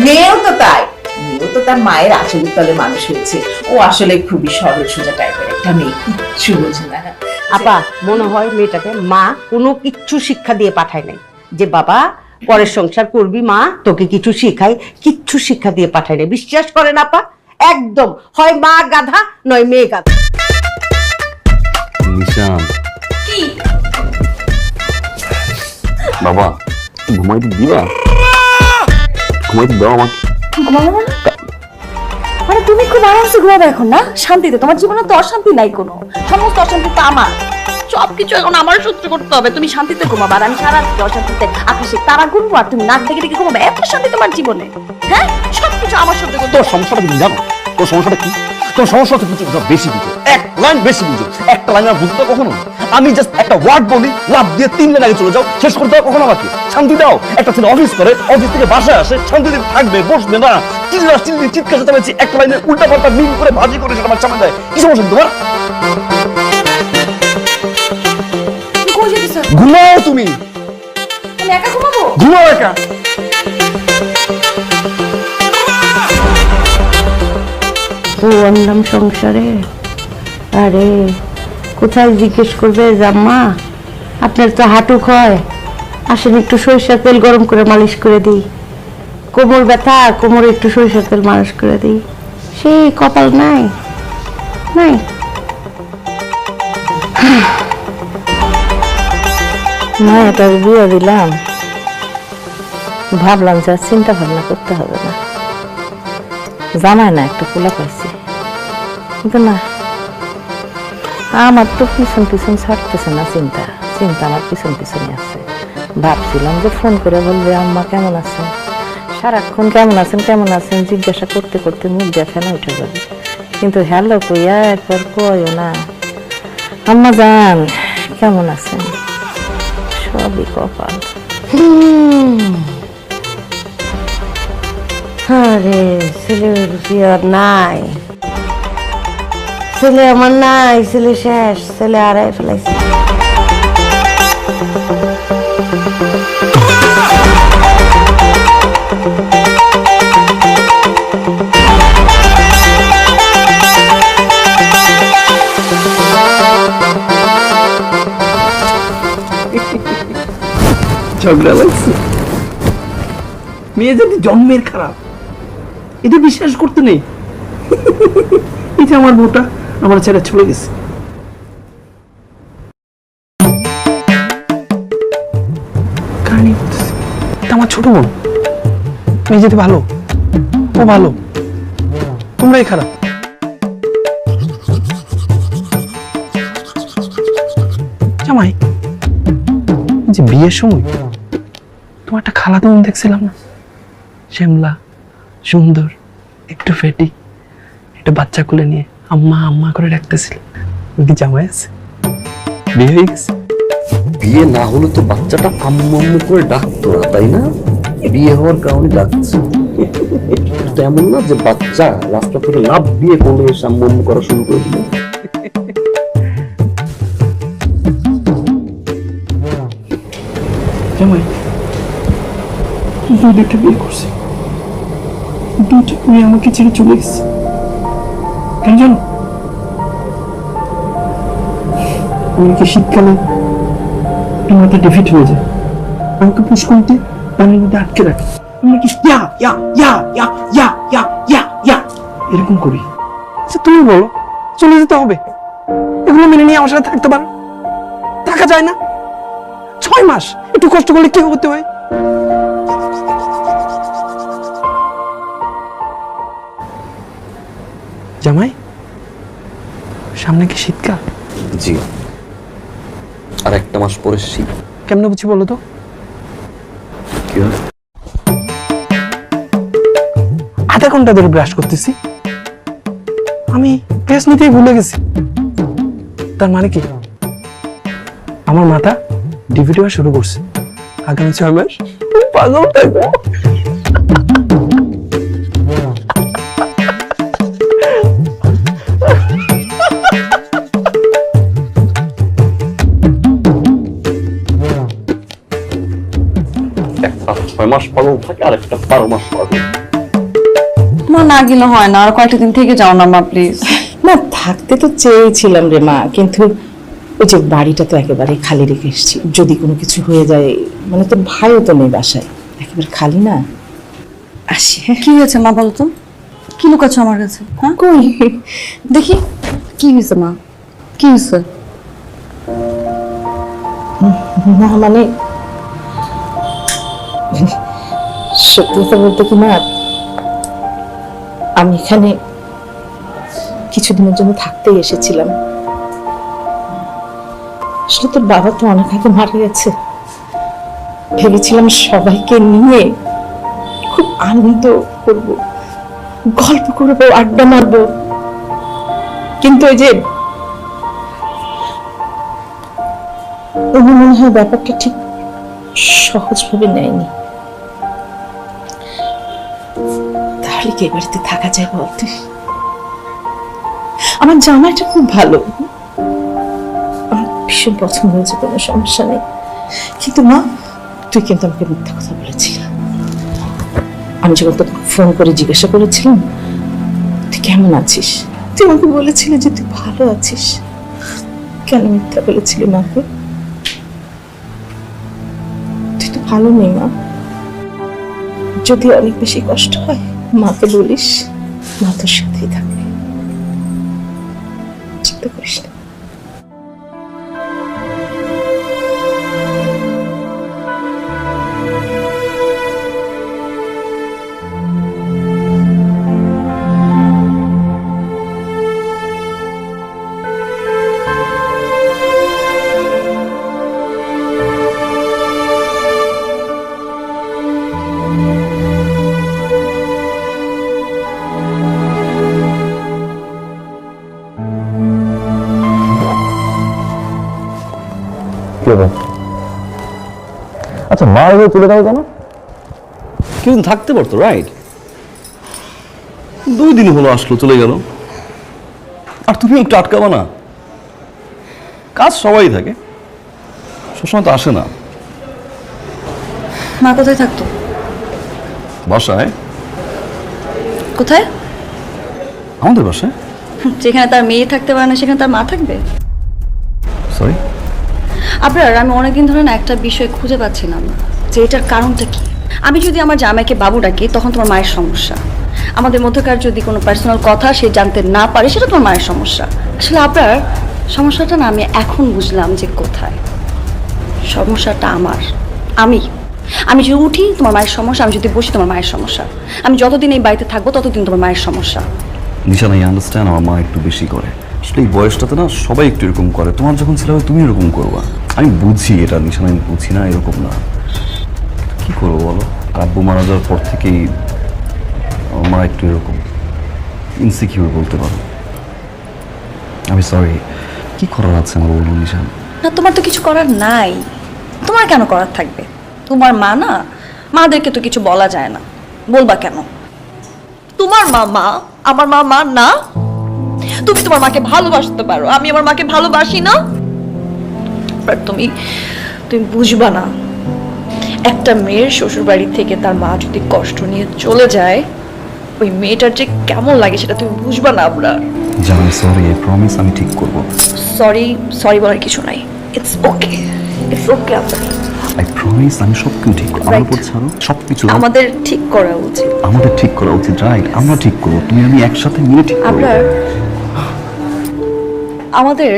মেয়েও তো তাই, মেয়েও তো তার মায়ের আঁচলের তলে মানুষ হয়েছে। ও আসলে খুবই সরল সোজা টাইপের একটা মেয়ে, কিচ্ছু বোঝে না। আপা, মনে হয় মেয়েটাকে মা কোনো কিচ্ছু শিক্ষা দিয়ে পাঠায় নাই, যে বাবা পরের সংসার করবি, মা তোকে কিছু শিখাই, কিচ্ছু শিক্ষা দিয়ে পাঠায় নাই। বিশ্বাস করেন আপা, একদম হয় মা গাধা নয় মেয়ে গাধা। নিশান, বাবা ঘুমাইতে দিবা? ঘুমাইতে দাও আমাকে। মানে তুমি খুব আরামসে ঘুমাবে এখন না, শান্তিতে? তোমার জীবনে তো অশান্তি নাই কোনো, সমস্ত অশান্তি তো আমার। সবকিছু এখন আমার সহ্য করতে হবে। তুমি শান্তিতে ঘুমাবে আর আমি সারা রাত অশান্তিতে আকাশে তারা গুনবো, আর তুমি নাক ডেকে ডেকে ঘুমাবে। এত শান্তি তোমার জীবনে? হ্যাঁ, সবকিছু আমার সহ্য করতে তোর সমস্যাটা তুমি জানো? তোর সমস্যাটা কি? তোর সমস্যা হচ্ছে তুমি বেশি বুঝো, এক লাইন বেশি বুঝো। একটা লাইন আর বুঝতে কখনো? আমি জাস্ট একটা ওয়ার্ড বলি, লাভ দিয়ে 3 লাইন আগে চলে যাও, শেষ করতে দাও কখনো আমাকে? শান্তি দাও। একটা ছেলে অফিস করে, অফিস থেকে বাসায় আসে, শান্তিতে থাকবে, বসবে না, চিৎকার চেঁচামেচি একটা লাইনের উল্টা পাল্টা মিল করে ভাজি করে সেটা আমার সামনে দেয়। কি সমস্যা তোমার? ঘুমাও তুমি, একা ঘুমাবো? ঘুমাও একা। ও আনলাম সংসারে। আরে কোথায় জিজ্ঞেস করবে জাম্মা, আপনার তো হাঁটু ক্ষয়, আসেন একটু সরিষার তেল গরম করে মালিশ করে দিই। কোমর ব্যথা, কোমরে একটু সরিষার তেল মালিশ করে দিই। সেই কপাল নাই নাই। মায়াটার বিয়ে দিলাম, ভাবলাম যে চিন্তা ভাবনা করতে হবে না, জানায় না একটা পোলা পাইছি, কিন্তু না, আমার তো পিছন পিছন ছাড়তেছে না চিন্তা। চিন্তা আমার পিছন পিছনে আছে। ভাবছিলাম যে ফোন করে বলবে আম্মা কেমন আছেন, সারাক্ষণ কেমন আছেন কেমন আছেন জিজ্ঞাসা করতে করতে মুখ দেখা না উঠে যাবে, কিন্তু হ্যালো কইয়া একবার কয়ও না আম্মা জান কেমন আছেন। সবই কপাল। আরে ছেলের বিয়ে নাই, ছেলে আমার নাই, ছেলে শেষ, ছেলে হারাই ফেলাইছে। ঝগড়া লাগছে। মেয়ে যদি জন্মের খারাপ, এটা বিশ্বাস করতে নেই। এটা আমার বউটা আমার ছেড়ে চলে গেছে। কারণ আমার ছোট বোন, তুমি যেতে ভালো, ও ভালো, তোমরাই খারাপ। জামাই, যে বিয়ের সময় তোমার একটা খালাতো বোন দেখছিলাম না, শ্যামলা, সুন্দর, একটু ফেটি, একটা বাচ্চা কোলে নিয়ে আম্মা আম্মা করে ডাকতেছিল, ওই কি জামাই আছে? বিয়ে হয়ে গেছে? বিয়ে না হলে তো বাচ্চাটা আম্মু আম্মু করে ডাকতো না, তাই না? বিয়ে হওয়ার কারণে ডাকছে। তো এমন না যে বাচ্চা রাস্তা থেকে লাভ বিয়ে করলে এসে আম্মু আম্মু করা শুরু করে দিল। জামাই, দুইটা বিয়ে করছে, দুইটা মেয়ে আমাকে ছেড়ে চলে গেছে। কেন জানো? আমাকে শীতকালে মাথা ডিফিট হয়ে যায়, আমাকে পুষ্করতে পানির মধ্যে আটকে রাখে, আমাকে ইয়া ইয়া ইয়া ইয়া ইয়া ইয়া ইয়া ইয়া এরকম করি। আচ্ছা তুমি বলো, চলে যেতে হবে? এগুলো মেনে নিয়ে আমার সাথে থাকতে পারো? থাকা যায় না? 6 মাস একটু কষ্ট করলে কি হতে হয়? জামাই, সামনে কি শীতকাল? জি, আর একটা মাস পরে শীত। কেমনে বুঝি বলো তো? কি হয়? আধা ঘন্টা ধরে ব্রাশ করতেছি, আমি পেস্ট নিতেই ভুলে গেছি। তার মানে কি আমার মাথা ডিভিডি হওয়া শুরু করছে। আগামী 6 মাস পাগল থাকবো। একটা 6 মাস পাগল থাকে আর একটা 12 মাস পাগল। মা না গেলে হয় না, আর কয়েকটা দিন থেকে যাও না মা প্লিজ। না, থাকতে তো চেয়েছিলাম রে মা, কিন্তু ওই যে বাড়িটা তো একেবারে খালি রেখে এসেছি, যদি কোনো কিছু হয়ে যায়, মানে তোর ভাইও তো নেই বাসায়, একেবারে খালি না। আসি। হ্যাঁ, কি হয়েছে মা বলো তো? কি লুকাচ্ছ আমার কাছে? হ্যাঁ কই দেখি কি হয়েছে মা, কি হয়েছে? না মানে সত্যি কথা বলতে কি মা, আমি এখানে কিছুদিনের জন্য থাকতেই এসেছিলাম। আসলে তোর বাবা তো অনেক আগে মারা গেছে, ভেবেছিলাম সবাইকে নিয়ে খুব আনন্দ করব, গল্প করবো, আড্ডা মারবো, কিন্তু ওই যে মনে হয় ব্যাপারটা ঠিক সহজভাবে নেয়নি। তাহলে কি এই বাড়িতে থাকা যায় বলতে? আমার জামাইটা খুব ভালো, আমার ভীষণ পছন্দ হয়েছে, কোনো সমস্যা নেই। কিন্তু মা, তুই কিন্তু আমাকে মিথ্যা কথা বলেছিলি। আমি যখন তোকে ফোন করে জিজ্ঞাসা করেছিলাম তুই কেমন আছিস, তুই আমাকে বলেছিলি যে তুই ভালো আছিস। কেন মিথ্যা বলেছিলি মাকে? তুই তো ভালো নেই মা। যদি অনেক বেশি কষ্ট হয় মাকে বলিস, মা তোর সাথেই থাকবে, চিন্তা করিস না। আচ্ছা, মা এভাবে চলে যাও কেন? কিছুদিন থাকতে পারতো, রাইট? 2 দিন হলো আসলো, চলে গেল। আর তুমি একটু আটকাবা না? কাজ সবাই থাকে, সবসময় তো আসে না। মা কোথায় থাকতো? বাসায়। কোথায়? আমাদের বাসায়। যেখানে তার মেয়ে থাকতে পারে না সেখানে তার মা থাকবে? সরি আপনার, আমি অনেকদিন ধরে না একটা বিষয় খুঁজে পাচ্ছিলাম না। যে এটার কারণটা কি। আমি যদি আমার জামাইকে বাবু ডাকি তখন তোমার মায়ের সমস্যা, আমাদের মধ্যকার যদি কোনো পার্সোনাল কথা সে জানতে না পারে সেটা তোমার মায়ের সমস্যা। আসলে আপনার সমস্যাটা না আমি এখন বুঝলাম যে কোথায় সমস্যাটা আমার। আমি যদি উঠি তোমার মায়ের সমস্যা, আমি যদি বসি তোমার মায়ের সমস্যা, আমি যতদিন এই বাড়িতে থাকবো ততদিন তোমার মায়ের সমস্যা। নিশান, আই আন্ডারস্ট্যান্ড আমার মা একটু বেশি করে। আসলে এই বয়সটাতে না সবাই একটু এরকম করে। তোমার যখন ছিল তুমি এরকম করবা, আমি বুঝি এটা নিশান, আমি বুঝি না এরকম না। কি করবো বলো, আব্বু মারা যাওয়ার পর থেকেই আমার মা একটু এরকম ইনসিকিউর বলতে পারো। আমি সরি, কি করার আছে আমার বলুন নিশান? না তোমার তো কিছু করার নাই, তোমার কেন করার থাকবে? তোমার মা না, মাদেরকে তো কিছু বলা যায় না, বলবা কেন? তোমার মা, আমার মা না। তুমি তোমার মাকে ভালোবাসতে পারো, আমি আমার মাকে ভালোবাসি না। বাট তুমি বুঝবা না, একটা মেয়ের শ্বশুর বাড়ি থেকে তার মা যদি কষ্ট নিয়ে চলে যায়, ওই মেয়েটার যে কেমন লাগে সেটা তুমি বুঝবা না। আপনার জানি, সরি, আই প্রমিস আমি ঠিক করবো। সরি বলার কিছু নাই, ইটস ওকে আপনার। আই প্রমিস আমি সব কিছু ঠিক করবো। আমার উপর ছাড়ো, সবকিছু আমাদের ঠিক করা উচিত, আমাদের ঠিক করা উচিত, রাইট? আমরা ঠিক করবো, তুমি আমি একসাথে মিলে ঠিক করবো। আপনার আমাদের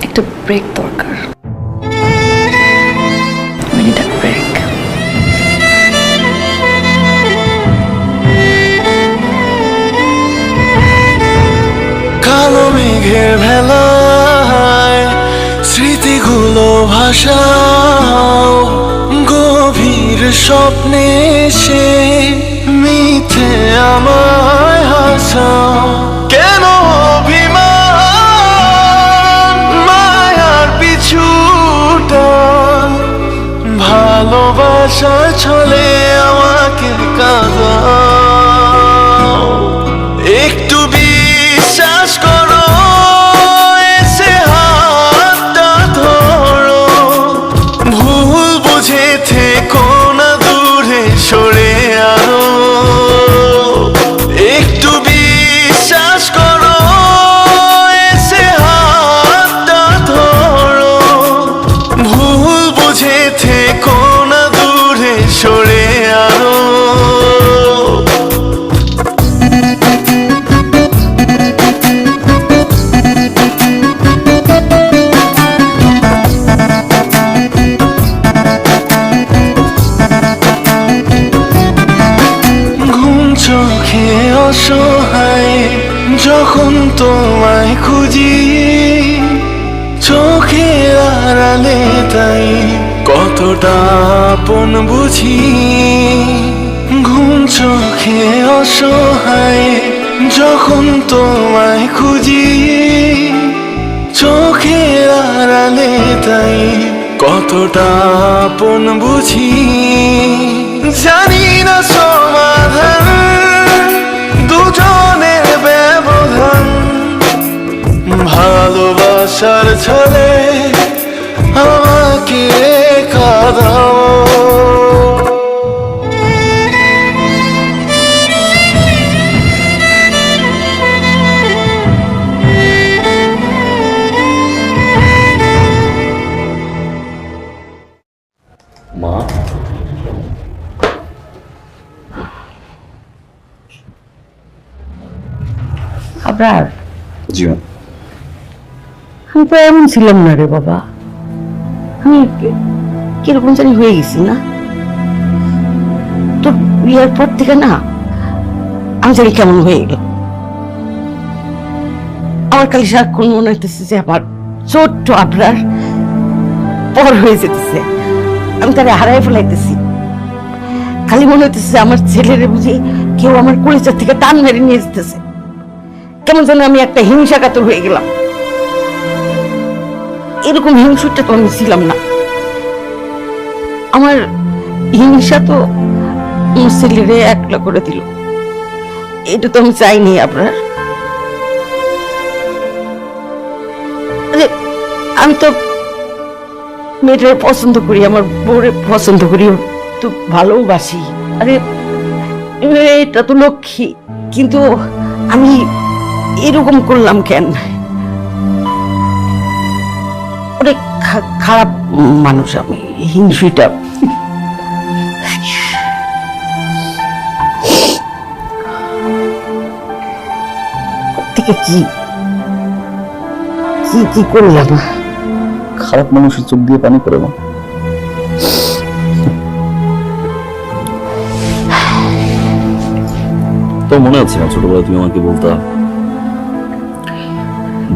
একটা ব্রেক দরকার। We need a break. কালো মেঘের ভেলায় স্মৃতিগুলো ভাসাও, গভীর স্বপ্নে সে মিথ্যে আমায় হাসাও। কেন অভিমান, মায়ার পিছুটা, ভালোবাসার ছলে আমাকে কাঁদাও। একটু বিশ্বাস করো, এসে হাতটা ধরো, ভুল বুঝে থেকো না দূরে সরে আরো। একটু বিশ্বাস করো, এসে হাতটা ধরো, ভুল বুঝে থেকো না দূরে সরে আরো। ঘুম চোখে অসহায় যখন তোমায় খুঁজি, চোখের আড়ালে তাই কতটা আপন বুঝি। ঘুম চোখে অসহায় যখন তোমায় খুঁজি, চোখের আড়ালে তাই কতটা আপন বুঝি। জানি না সমাধান দুজনের ব্যবধান, ভালোবাসার ছলে আমাকে কাঁদাও। মা, আপনার জীবন আমি তো এমন ছিলাম না রে বাবা, আমি কিরকম জানি হয়ে গেছি না। তোর বিয়ের পর থেকে না আমি জানি কেমন হয়ে গেল। আমার খালি সারাক্ষণ মনে হইতেছে যে আমার ছোট্ট আপনার পর হয়ে যেতেছে, আমি তারে হারাই ফেলাইতেছি। খালি মনে হইতেছে যে আমার ছেলেরে বুঝি কেউ আমার কলিজার থেকে টান মেরে নিয়ে যেতেছে। কেমন যেন আমি একটা হিংসা কাতর হয়ে গেলাম। এরকম হিংসুটা তো আমি ছিলাম না। আমার হিংসা তো আমার ছেলেরে একলা করে দিল, এটা তো আমি চাইনি। আপনার আমি তো মেয়েটারে পছন্দ করি, আমার বউরে পছন্দ করি, তো ভালোবাসি। আরে এটা তো লক্ষ্মী, কিন্তু আমি এরকম করলাম কেন? অনেক খারাপ মানুষ আমি, হিংসুটা। থেকে কি কি কি করলাম? খারাপ মানুষের চোখ দিয়ে পানি পড়ে না। তো মনে আছে না ছোটবেলায় তুমি আমাকে বলতা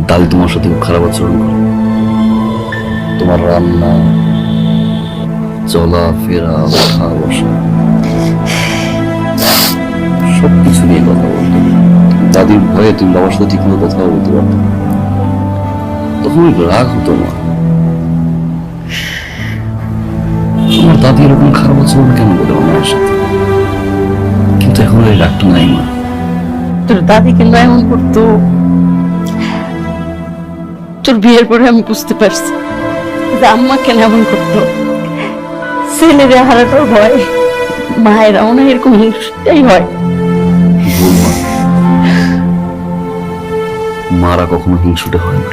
দাদি তোমার সাথে খুব খারাপ আচরণ করে, তোমার রান্না, চলা ফেরা, ওঠা বসা সবকিছু নিয়ে কথা বলতো। দাদির ভয়ে তুমি বাবার সাথে ঠিক মতো কথা বলতে পারতো, তখন রাগ হতো না। তোমার দাদি এরকম খারাপ আচরণ কেন বলে আমার সাথে? কিন্তু এখন এই রাগটা নাই মা। তোর দাদি কিন্তু এমন করতো, তোর বিয়ের পরে আমি বুঝতে পারছি যে আম্মা কেন এমন করতো। ছেলেরে হারানোর ভয় মায়েরাও না এরকম হিংসাই হয়। বৌমা, মারা কখনো হিংসুটে হয় না।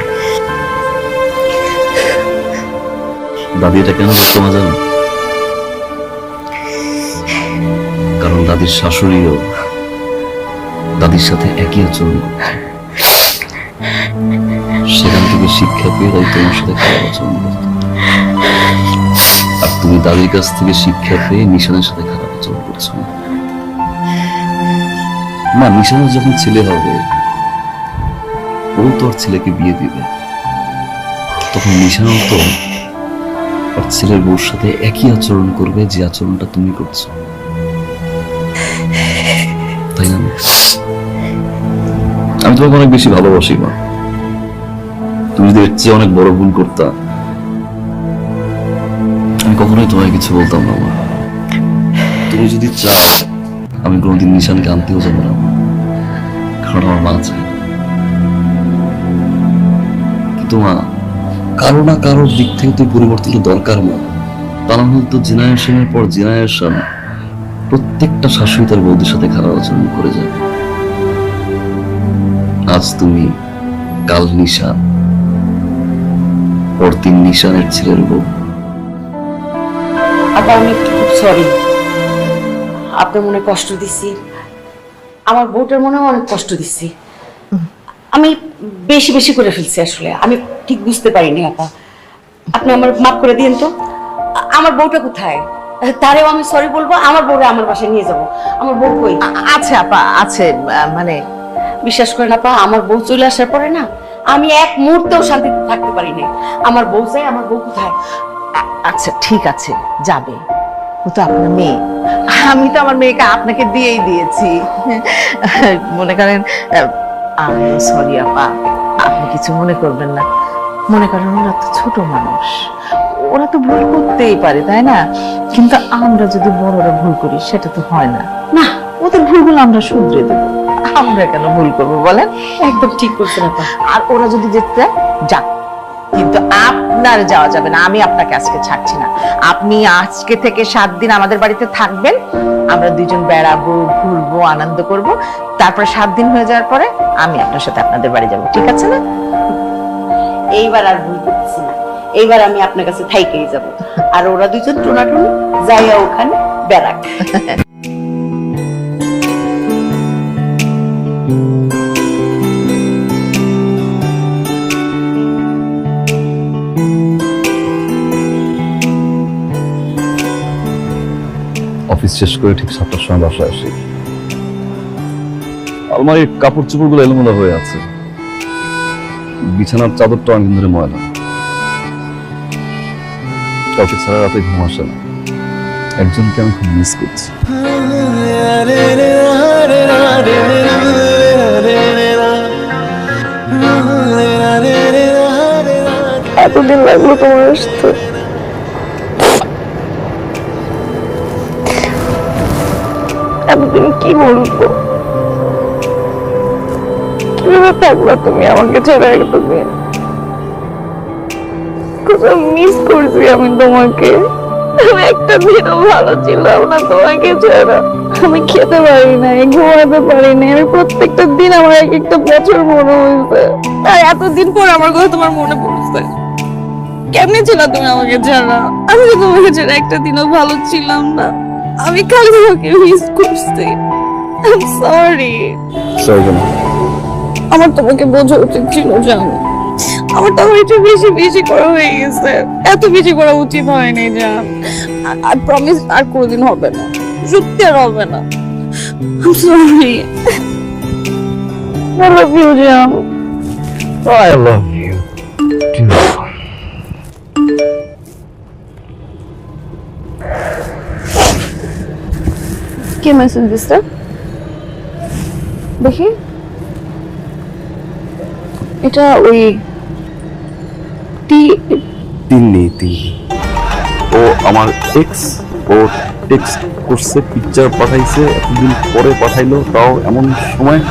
দাদি এটা কেন করতো না জানো? কারণ দাদির শাশুড়িও দাদির সাথে একই আচরণ করত, সেখান থেকে শিক্ষা পেয়ে তাই তোমার সাথে খারাপ আচরণ করত। আর তুমি দাদির কাছ থেকে শিক্ষা পেয়ে নিশানের সাথে খারাপ আচরণ করছো। মা, নিশানের যখন ছেলে হবে ও তোর ছেলেকে বিয়ে দিবে, তখন নিশানও তো ওর ছেলের বউর সাথে একই আচরণ করবে যে আচরণটা তুমি করছো, তাই না? আমি তোমাকে অনেক বেশি ভালোবাসি মা। তুমি যদি এর চেয়ে অনেক বড় ভুল করতা আমি কখনোই তোমায় কিছু বলতাম না মা। তুমি যদি চাও আমি কোনোদিন নিশানকে আনতেও যাবো না, কারণ আমার মা চায়। কিন্তু মা, কারো না কারোর দিক থেকে তো পরিবর্তন দরকার মা। তা না হলে তো জেনারেশনের পর জেনারেশন প্রত্যেকটা শাশুড়ি তার বউদের সাথে খারাপ আচরণ করে যাবে। আজ তুমি, কাল নিশান, পরদিন নিশানের ছেলের বউ। আবার আমি খুব সরি, আপনার মনে কষ্ট দিছি, আমার বউটার মনে অনেক কষ্ট দিছি। আমি বেশি বেশি করে ফেলছি, আসলে আমি ঠিক বুঝতে পারিনি। আপনি আমার মাফ করে দিন তো। আমার বউটা কোথায়? তারেও আমি সরি বলবো, আমার বউরে আমার বাসায় নিয়ে যাব। আমার বউ কই? আছে আপা, আছে। মানে বিশ্বাস করেন আপা, আমার বউ চলে আসার পরে না আমি এক মুহূর্তেও শান্তিতে থাকতে পারিনি। আমার বউ চাই, আমার বউ কোথায়? আচ্ছা ঠিক আছে, যাবে, ও তো আপনার মেয়ে। আমি তো আমার মেয়েকে আপনাকে দিয়েই দিয়েছি। মনে করেন, আমি সরি আপা, আপনি কিছু মনে করবেন না। মনে করেন ওরা তো ছোট মানুষ, ওরা তো ভুল করতেই পারে, তাই না? কিন্তু আমরা যদি বড়রা ভুল করি সেটা তো হয় না। না, ওদের ভুলগুলো আমরা শুধরে দেবো। আমরা কেন ভুল করবো বলেন? একদম ঠিক করছেন আপা। আর ওরা যদি যেতে চায়, যাক, কিন্তু আপনার যাওয়া যাবে না। আমি আপনাকে আজকে ছাড়ছি না। আপনি আজকে থেকে 7 দিন আমাদের বাড়িতে থাকবেন। আমরা দুজন বেড়াবো, ঘুরবো, আনন্দ করব। তারপরে 7 দিন হয়ে যাওয়ার পরে আমি আপনার সাথে আপনাদের বাড়ি যাব, ঠিক আছে না? এইবার আর ভুল করতেছি না, এইবার আমি আপনার কাছে থাইকেই যাব। আর ওরা দুজন টোনাটুনি যাইয়া ওখানে বেড়াক। অফিস শেষ করে ঠিক 7টার সময় বাসায় আসি। আলমারির কাপড় চোপড় গুলো এলোমেলো হয়ে আছে, বিছানার চাদরটা অনেকদিন ধরে ময়লা। কাউকে ছাড়া রাতে ঘুম আসে না। একজনকে আমি খুব মিস করছি। এতদিন লাগলো তোমার আসতে। এতদিন কি বলবো, কিভাবে থাকলো তুমি আমাকে ছেড়ে? এতদিন মিস করছি আমি তোমাকে। আমি একটা দিনও ভালো ছিলাম না তোমাকে ছাড়া। আমি খেতে পারি নাই, ঘুমাতে পারি নাই। আমি প্রত্যেকটা দিন আমার এক একটা বছর মনে হয়েছে। আর এতদিন পর আমার কথা তোমার মনে পড়ছে। কেমনে ছিল তুমি আমাকে ছাড়া? আমি তো তোমাকে ছাড়া একটা দিনও ভালো ছিলাম না। আমি খালি তোমাকে মিস করছি। I am sorry. সরি কেন? আমার তোমাকে বোঝা উচিত ছিল জান, আমার তো একটু বেশি বেশি করা হয়ে গেছে, এত বেশি করা উচিত হয়নি জান। আর প্রমিস আর কোনোদিন হবে না, সত্যি আর হবে না। I'm sorry. I love you জান। I love you too. K message দিচ্ছে দেখি? এটা ওই তিন্নি ও আমার এক্স, ও টেক্সট করছে, পিকচার পাঠাইছে, এতদিন পরে পাঠাইলো, তাও এমন সময়।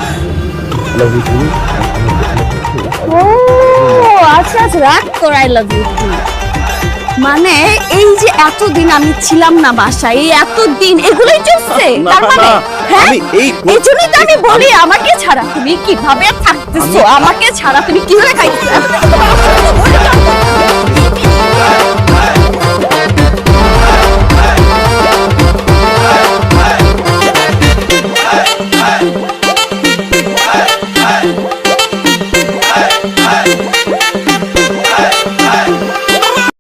ও আচ্ছা আচ্ছা, রাগ কর, আই লাভ ইউ টু। মানে এই যে এতদিন আমি ছিলাম না বাসায়, এই এতদিন এগুলোই চলছে তার মানে? হ্যাঁ, এই জন্যই তো আমি বলি আমাকে ছাড়া তুমি কিভাবে থাকতেছো, আমাকে ছাড়া তুমি কিভাবে খাইতেছো?